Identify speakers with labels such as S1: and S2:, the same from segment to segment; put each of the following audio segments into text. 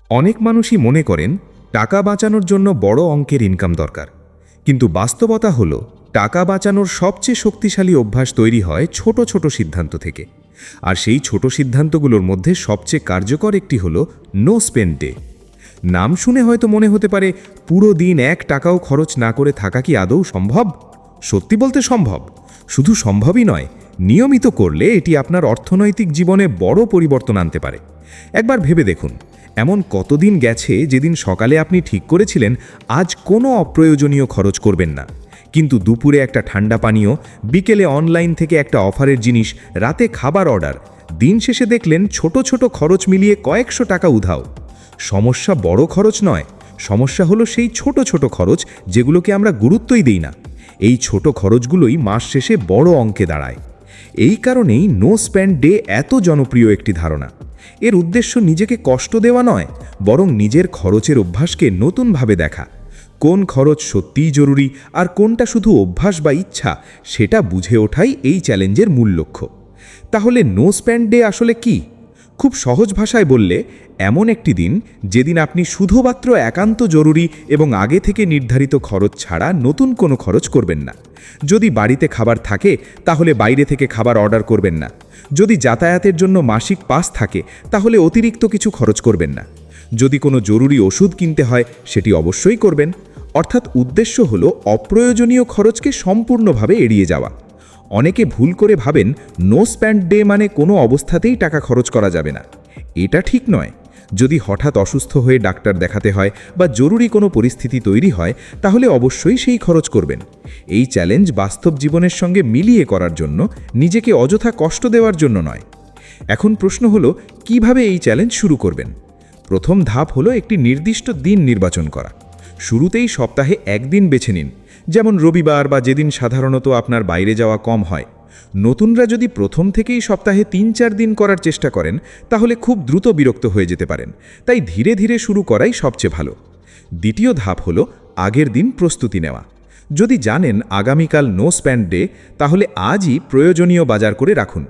S1: অনেক মানুষই মনে করেন টাকা বাঁচানোর জন্য বড় অঙ্কের ইনকাম দরকার, কিন্তু বাস্তবতা হলো টাকা বাঁচানোর সবচেয়ে শক্তিশালী অভ্যাস তৈরি হয় ছোট ছোট সিদ্ধান্ত থেকে। আর সেই ছোট সিদ্ধান্তগুলোর মধ্যে সবচেয়ে কার্যকর একটি হলো নো স্পেন্ড ডে। নাম শুনে হয়তো মনে হতে পারে পুরো দিন 1 টাকাও খরচ না করে থাকা কি আদৌ সম্ভব? সত্যি বলতে সম্ভব। শুধু সম্ভবই নয়, নিয়মিত করলে এটি আপনার অর্থনৈতিক জীবনে বড় পরিবর্তন আনতে পারে। একবার ভেবে দেখুন, এমন কতদিন গেছে যেদিন সকালে আপনি ঠিক করেছিলেন আজ কোনো অপ্রয়োজনীয় খরচ করবেন না, কিন্তু দুপুরে একটা ঠান্ডা পানীয়, বিকেলে অনলাইন থেকে একটা অফারের জিনিস, রাতে খাবার অর্ডার, দিন শেষে দেখলেন ছোট ছোট খরচ মিলিয়ে কয়েকশো টাকা উধাও। সমস্যা বড় খরচ নয়, সমস্যা হলো সেই ছোট ছোট খরচ যেগুলোকে আমরা গুরুত্বই দিই না। এই ছোট খরচগুলোই মাস শেষে বড় অঙ্কে দাঁড়ায়। এই কারণেই নো স্পেন্ড ডে এত জনপ্রিয় একটি ধারণা। এর উদ্দেশ্য নিজেকে কষ্ট দেওয়া নয়, বরং নিজের খরচের অভ্যাসকে নতুনভাবে দেখা। কোন খরচ সত্যিই জরুরি আর কোনটা শুধু অভ্যাস বা ইচ্ছা, সেটা বুঝে ওঠাই এই চ্যালেঞ্জের মূল লক্ষ্য। তাহলে নো স্পেন্ড ডে আসলে কি? খুব সহজ ভাষায় বললে, এমন একটি দিন যেদিন আপনি শুধুমাত্র একান্ত জরুরি এবং আগে থেকে নির্ধারিত খরচ ছাড়া নতুন কোনো খরচ করবেন না। যদি বাড়িতে খাবার থাকে তাহলে বাইরে থেকে খাবার অর্ডার করবেন না। যদি যাতায়াতের জন্য মাসিক পাস থাকে তাহলে অতিরিক্ত কিছু খরচ করবেন না। যদি কোনো জরুরি ওষুধ কিনতে হয় সেটি অবশ্যই করবেন। অর্থাৎ উদ্দেশ্য হলো অপ্রয়োজনীয় খরচকে সম্পূর্ণভাবে এড়িয়ে যাওয়া। অনেকে ভুল করে ভাবেন নো স্পেন্ড ডে মানে কোনো অবস্থাতেই টাকা খরচ করা যাবে না। এটা ঠিক নয়। যদি হঠাৎ অসুস্থ হয়ে ডাক্তার দেখাতে হয় বা জরুরি কোনো পরিস্থিতি তৈরি হয়, তাহলে অবশ্যই সেই খরচ করবেন। এই চ্যালেঞ্জ বাস্তব জীবনের সঙ্গে মিলিয়ে করার জন্য, নিজেকে অযথা কষ্ট দেওয়ার জন্য নয়। এখন প্রশ্ন হলো, কিভাবে এই চ্যালেঞ্জ শুরু করবেন? প্রথম ধাপ হলো একটি নির্দিষ্ট দিন নির্বাচন করা। শুরুতেই সপ্তাহে একদিন বেছে নিন, যেমন রবিবার বা যেদিন সাধারণত আপনার বাইরে যাওয়া কম হয়। নতুনরা যদি প্রথম থেকেই সপ্তাহে 3-4 দিন করার চেষ্টা করেন তাহলে খুব দ্রুত বিরক্ত হয়ে যেতে পারেন। তাই ধীরে ধীরে শুরু করাই সবচেয়ে ভালো। দ্বিতীয় ধাপ হলো আগের দিন প্রস্তুতি নেওয়া। যদি জানেন আগামীকাল নো স্পেন্ড ডে, তাহলে আজই প্রয়োজনীয় বাজার করে রাখুন।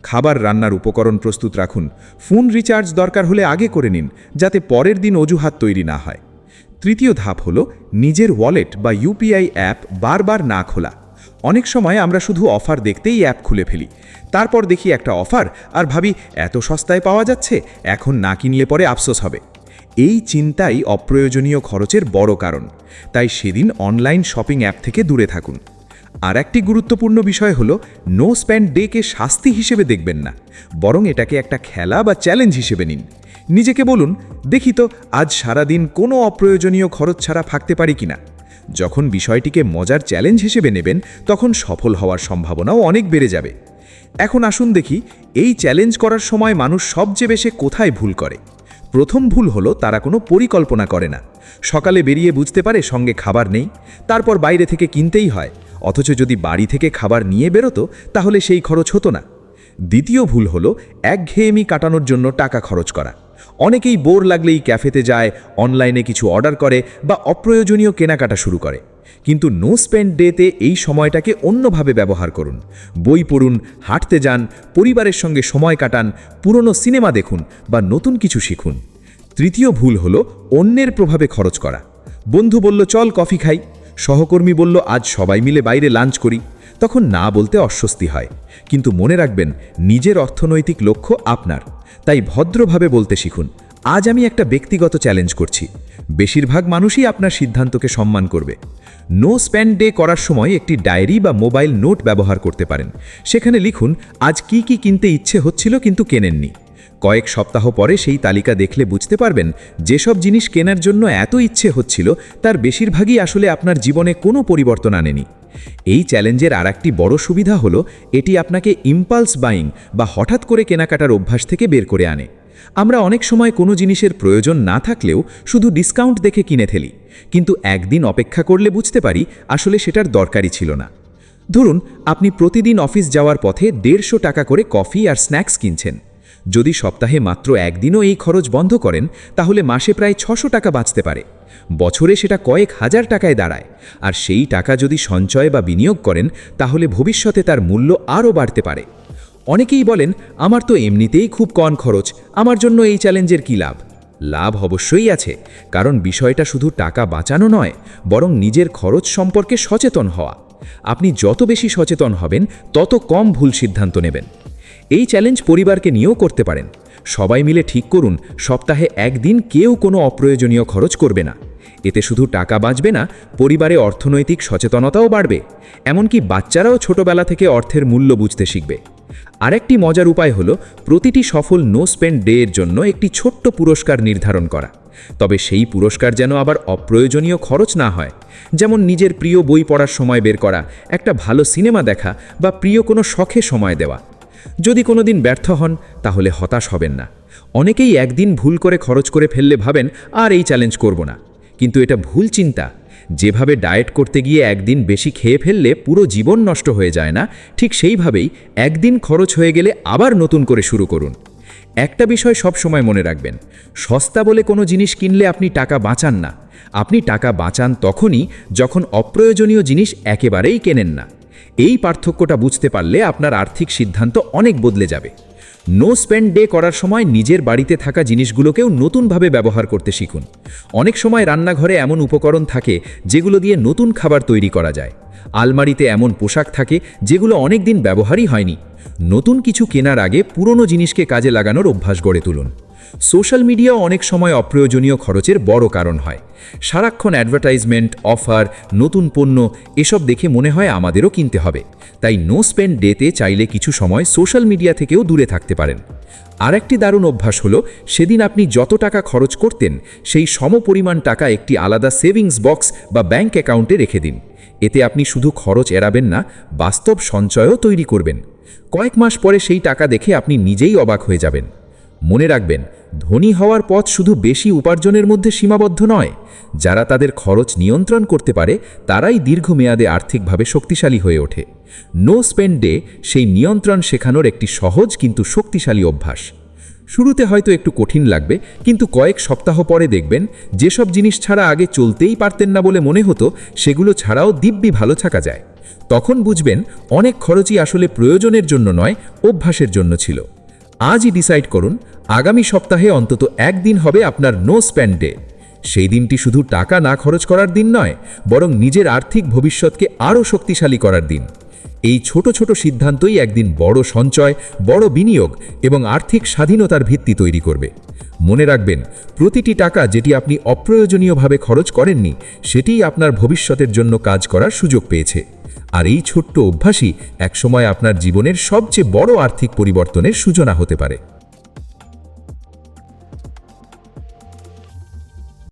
S1: খাবার রান্নার উপকরণ প্রস্তুত রাখুন। ফোন রিচার্জ দরকার হলে আগে করে নিন, যাতে পরের দিন অজুহাত তৈরি না হয়। তৃতীয় ধাপ হলো নিজের ওয়ালেট বা ইউপিআই অ্যাপ বারবার না খোলা। অনেক সময় আমরা শুধু অফার দেখতেই অ্যাপ খুলে ফেলি, তারপর দেখি একটা অফার আর ভাবি এত সস্তায় পাওয়া যাচ্ছে, এখন না কিনলে পরে আফসোস হবে। এই চিন্তাই অপ্রয়োজনীয় খরচের বড় কারণ। তাই সেদিন অনলাইন শপিং অ্যাপ থেকে দূরে থাকুন। আর একটি গুরুত্বপূর্ণ বিষয় হলো, নো স্পেন্ড ডেকে শাস্তি হিসেবে দেখবেন না, বরং এটাকে একটা খেলা বা চ্যালেঞ্জ হিসেবে নিন। নিজেকে বলুন, দেখি তো আজ সারাদিন কোনো অপ্রয়োজনীয় খরচ ছাড়া থাকতে পারি কিনা। যখন বিষয়টিকে মজার চ্যালেঞ্জ হিসেবে নেবেন, তখন সফল হওয়ার সম্ভাবনাও অনেক বেড়ে যাবে। এখন আসুন দেখি, এই চ্যালেঞ্জ করার সময় মানুষ সবচেয়ে বেশি কোথায় ভুল করে। প্রথম ভুল হলো তারা কোনো পরিকল্পনা করে না। সকালে বেরিয়ে বুঝতে পারে সঙ্গে খাবার নেই, তারপর বাইরে থেকে কিনতেই হয়। অথচ যদি বাড়ি থেকে খাবার নিয়ে বেরোতো তাহলে সেই খরচ হতো না। দ্বিতীয় ভুল হলো একঘেয়েমি কাটানোর জন্য টাকা খরচ করা। অনেকেই বোর লাগলেই ক্যাফেতে যায়, অনলাইনে কিছু অর্ডার করে বা অপ্রয়োজনীয় কেনাকাটা শুরু করে। কিন্তু নো স্পেন্ড ডেতে এই সময়টাকে অন্যভাবে ব্যবহার করুন। বই পড়ুন, হাঁটতে যান, পরিবারের সঙ্গে সময় কাটান, পুরনো সিনেমা দেখুন বা নতুন কিছু শিখুন। তৃতীয় ভুল হলো অন্যের প্রভাবে খরচ করা। বন্ধু বলল চল কফি খাই, সহকর্মী বলল আজ সবাই মিলে বাইরে লাঞ্চ করি। তখন না বলতে অস্বস্তি হয়, কিন্তু মনে রাখবেন নিজের অর্থনৈতিক লক্ষ্য আপনার। তাই ভদ্রভাবে বলতে শিখুন, আজ আমি একটা ব্যক্তিগত চ্যালেঞ্জ করছি। বেশিরভাগ মানুষই আপনার সিদ্ধান্তকে সম্মান করবে। নো স্পেন্ড ডে করার সময় একটি ডায়েরি বা মোবাইল নোট ব্যবহার করতে পারেন। সেখানে লিখুন আজ কি কি কিনতে ইচ্ছে হচ্ছিল কিন্তু কেনেননি। কয়েক সপ্তাহ পরে সেই তালিকা দেখলে বুঝতে পারবেন যেসব জিনিস কেনার জন্য এত ইচ্ছে হচ্ছিল তার বেশিরভাগই আসলে আপনার জীবনে কোনো পরিবর্তন আনেনি। এই চ্যালেঞ্জের আরেকটি বড় সুবিধা হলো এটি আপনাকে ইম্পালস বাইং বা হঠাৎ করে কেনাকাটার অভ্যাস থেকে বের করে আনে। আমরা অনেক সময় কোনো জিনিসের প্রয়োজন না থাকলেও শুধু ডিসকাউন্ট দেখে কিনে ফেলি, কিন্তু একদিন অপেক্ষা করলে বুঝতে পারি আসলে সেটার দরকারই ছিল না। ধরুন আপনি প্রতিদিন অফিস যাওয়ার পথে 150 টাকা করে কফি আর স্ন্যাক্স কিনছেন। যদি সপ্তাহে মাত্র একদিনও এই খরচ বন্ধ করেন তাহলে মাসে প্রায় 600 টাকা বাঁচতে পারে। বছরে সেটা কয়েক হাজার টাকায় দাঁড়ায়। আর সেই টাকা যদি সঞ্চয় বা বিনিয়োগ করেন তাহলে ভবিষ্যতে তার মূল্য আরও বাড়তে পারে। অনেকেই বলেন আমার তো এমনিতেই খুব কম খরচ, আমার জন্য এই চ্যালেঞ্জের কী লাভ।
S2: লাভ অবশ্যই আছে, কারণ বিষয়টা শুধু টাকা বাঁচানো নয়, বরং নিজের খরচ সম্পর্কে সচেতন হওয়া। আপনি যত বেশি সচেতন হবেন, তত কম ভুল সিদ্ধান্ত নেবেন। এই চ্যালেঞ্জ পরিবারকে নিয়েও করতে পারেন। সবাই মিলে ঠিক করুন, সপ্তাহে একদিন কেউ কোনো অপ্রয়োজনীয় খরচ করবে না। এতে শুধু টাকা বাঁচবে না, পরিবারে অর্থনৈতিক সচেতনতাও বাড়বে। এমনকি বাচ্চারাও ছোটবেলা থেকে অর্থের মূল্য বুঝতে শিখবে। আরেকটি মজার উপায় হলো প্রতিটি সফল নো স্পেন্ড ডে এর জন্য একটি ছোট্ট পুরস্কার নির্ধারণ করা। তবে সেই পুরস্কার যেন আবার অপ্রয়োজনীয় খরচ না হয়। যেমন নিজের প্রিয় বই পড়ার সময় বের করা, একটা ভালো সিনেমা দেখা বা প্রিয় কোনো শখে সময় দেওয়া। যদি কোনো দিন ব্যর্থ হন, তাহলে হতাশ হবেন না। অনেকেই একদিন ভুল করে খরচ করে ফেললে ভাবেন আর এই চ্যালেঞ্জ করব না, কিন্তু এটা ভুল চিন্তা। যেভাবে ডায়েট করতে গিয়ে একদিন বেশি খেয়ে ফেললে পুরো জীবন নষ্ট হয়ে যায় না, ঠিক সেইভাবেই একদিন খরচ হয়ে গেলে আবার নতুন করে শুরু করুন। একটা বিষয় সব সময় মনে রাখবেন, সস্তা বলে কোনো জিনিস কিনলে আপনি টাকা বাঁচান না। আপনি টাকা বাঁচান তখনই যখন অপ্রয়োজনীয় জিনিস একেবারেই কেনেন না। এই পার্থক্যটা বুঝতে পারলে আপনার আর্থিক সিদ্ধান্ত অনেক বদলে যাবে। নো স্পেন্ড ডে করার সময় নিজের বাড়িতে থাকা জিনিসগুলোকেও নতুনভাবে ব্যবহার করতে শিখুন। অনেক সময় রান্নাঘরে এমন উপকরণ থাকে যেগুলো দিয়ে নতুন খাবার তৈরি করা যায়। আলমারিতে এমন পোশাক থাকে যেগুলো অনেক দিন ব্যবহারই হয়নি। নতুন কিছু কেনার আগে পুরনো জিনিসকে কাজে লাগানোর অভ্যাস গড়ে তুলুন। সোশ্যাল মিডিয়াও অনেক সময় অপ্রয়োজনীয় খরচের বড় কারণ হয়। সারাক্ষণ অ্যাডভার্টাইজমেন্ট, অফার, নতুন পণ্য এসব দেখে মনে হয় আমাদেরও কিনতে হবে। তাই নো স্পেন্ড ডেতে চাইলে কিছু সময় সোশ্যাল মিডিয়া থেকেও দূরে থাকতে পারেন। আরেকটি দারুণ অভ্যাস হলো, সেদিন আপনি যত টাকা খরচ করতেন সেই সমপরিমাণ টাকা একটি আলাদা সেভিংস বক্স বা ব্যাংক অ্যাকাউন্টে রেখে দিন। এতে আপনি শুধু খরচ এড়াবেন না, বাস্তব সঞ্চয়ও তৈরি করবেন। কয়েক মাস পরে সেই টাকা দেখে আপনি নিজেই অবাক হয়ে যাবেন। মনে রাখবেন, ধনী হওয়ার পথ শুধু বেশি উপার্জনের মধ্যে সীমাবদ্ধ নয়। যারা তাদের খরচ নিয়ন্ত্রণ করতে পারে তারাই দীর্ঘমেয়াদে আর্থিকভাবে শক্তিশালী হয়ে ওঠে। নো স্পেন্ড ডে সেই নিয়ন্ত্রণ শেখানোর একটি সহজ কিন্তু শক্তিশালী অভ্যাস। শুরুতে হয়তো একটু কঠিন লাগবে, কিন্তু কয়েক সপ্তাহ পরে দেখবেন যেসব জিনিস ছাড়া আগে চলতেই পারতেন না বলে মনে হতো, সেগুলো ছাড়াও দিব্যি ভালো থাকা যায়। তখন বুঝবেন অনেক খরচই আসলে প্রয়োজনের জন্য নয়, অভ্যাসের জন্য ছিল। আজই ডিসাইড করুন, আগামী সপ্তাহে অন্তত একদিন হবে আপনার নো স্পেন্ড ডে। সেই দিনটি শুধু টাকা না খরচ করার দিন নয়, বরং নিজের আর্থিক ভবিষ্যৎকে আরও শক্তিশালী করার দিন। এই ছোট ছোট সিদ্ধান্তই একদিন বড় সঞ্চয়, বড় বিনিয়োগ এবং আর্থিক স্বাধীনতার ভিত্তি তৈরি করবে। মনে রাখবেন, প্রতিটি টাকা যেটি আপনি অপ্রয়োজনীয়ভাবে খরচ করেননি, সেটিই আপনার ভবিষ্যতের জন্য কাজ করার সুযোগ পেয়েছে। আর এই ছোট্ট অভ্যাসই একসময় আপনার জীবনের সবচেয়ে বড় আর্থিক পরিবর্তনের সূচনা হতে পারে।